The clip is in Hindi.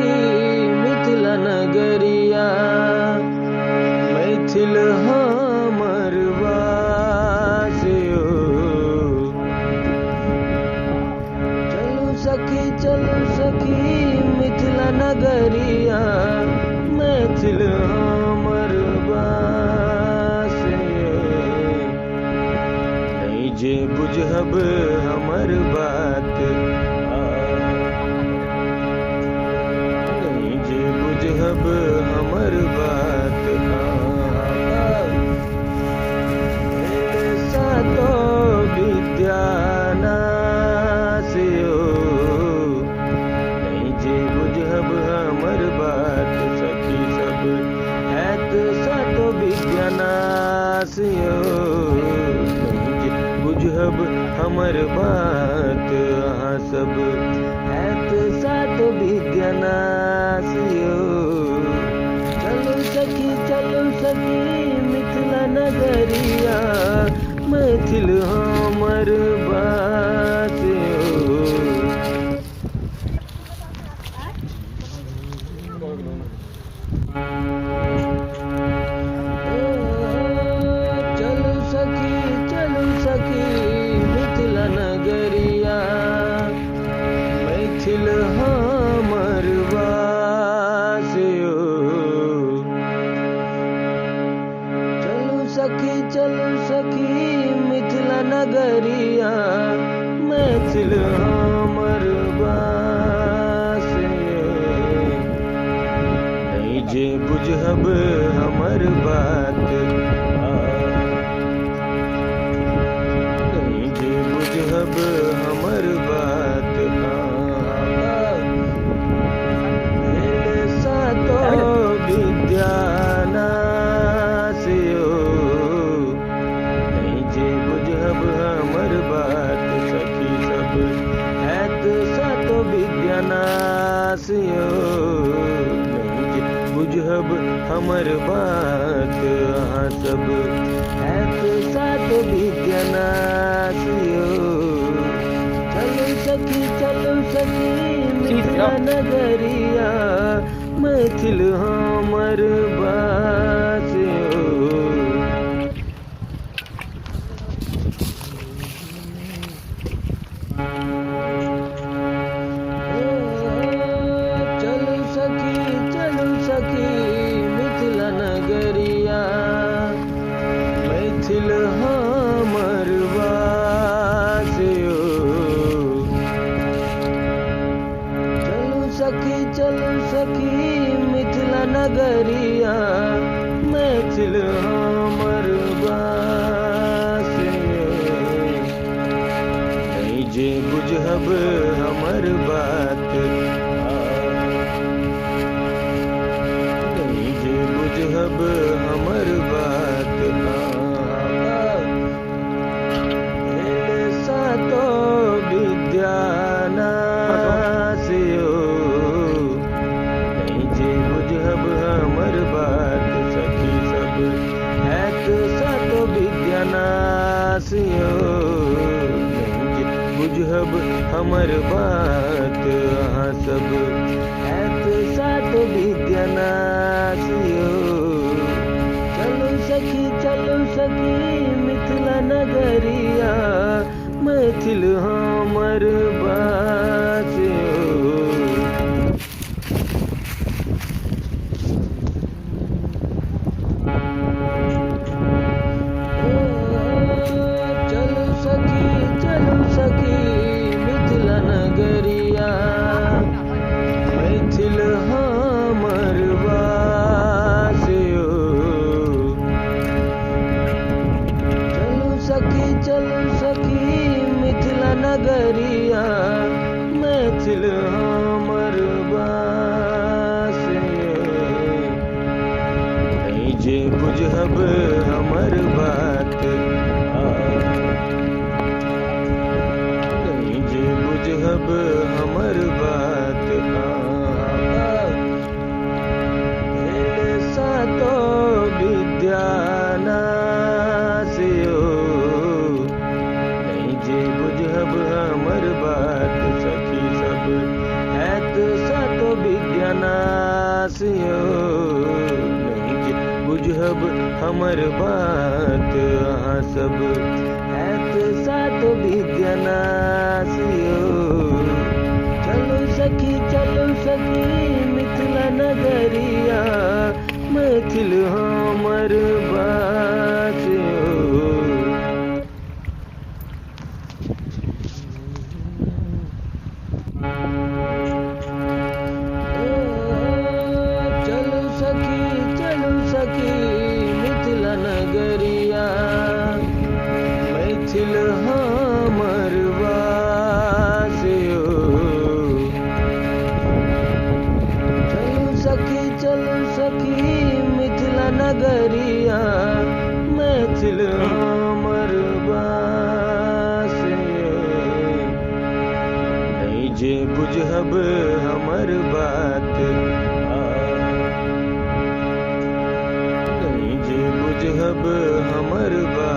सखी मिथिला नगरिया मैथिल हमर वासियो। चलू सखी मिथिला नगरिया मैथिल हमर वासियो। नहीं जे बुझब हमर बात, नहीं जे बुझब हमर बात, सातो विद्या नासियो। नहीं जे बुझब हमर बात, सखी सब हैत सातो विद्या नासियो। नहीं जे बुझब हमर बात, अहाँ सब हैत सातो विद्या नासियो। चलू सखी मिथिला नगरिया मैथिल हमर वासियो। चलू सखी मिथिला नगरिया मैथिल हमर वासियो। चलू सखी मिथिला नगरिया मैथिल हमर वासियो। नहीं जे बुझब हमर बात, नहीं जे बुझब हमर बात, सातो विद्या नासियो। नहीं जे बुझब हमर बात, सखी सब हैत सातो विद्या नासियो। नहीं जे बुझब हमर बात, अहाँ सब हैत सातो विद्या नासियो। चलू सखी मिथिला नगरिया मैथिल हमर वासियो। चलू सखी मिथिला नगरिया मैथिल हमर वासियो। चलू सखी मिथिला नगरिया मैथिल हमर वासियो। नहीं जे बुझब हमर बात, नहीं जे बुझब हमर बात, सातो विद्या नासियो। नहीं जे बुझब हमर बात, सखी सब हैत सातो विद्या नासियो। नहीं जे बुझब हमर बात, अहाँ सब हैत सातो विद्या नासियो। चलू सखी मिथिला नगरिया मैथिल हमर वासियो। चलू सखी मिथिला नगरिया मैथिल हमर वासियो। चलू सखी मिथिला नगरिया मैथिल हमर वासियो। नहीं जे बुझब हमर बात, नहीं जे बुझब हमर बात, सातो विद्या नासियो। नहीं जे बुझब हमर बात, सखी सब हैत सातो विद्या हमर बात अहाँ सब हैत साथ विद्यनासियो। चलो सखी मिथिला नगरिया मैथिल हमर बासियो। चलो सखी मिथिला नगरिया मैथिल हमर बासियो। चलो सखी मिथिला नगरिया मैथिल हमर बासियो। नहीं जे बुझब हमर बात नहीं जे बुझब हमर बात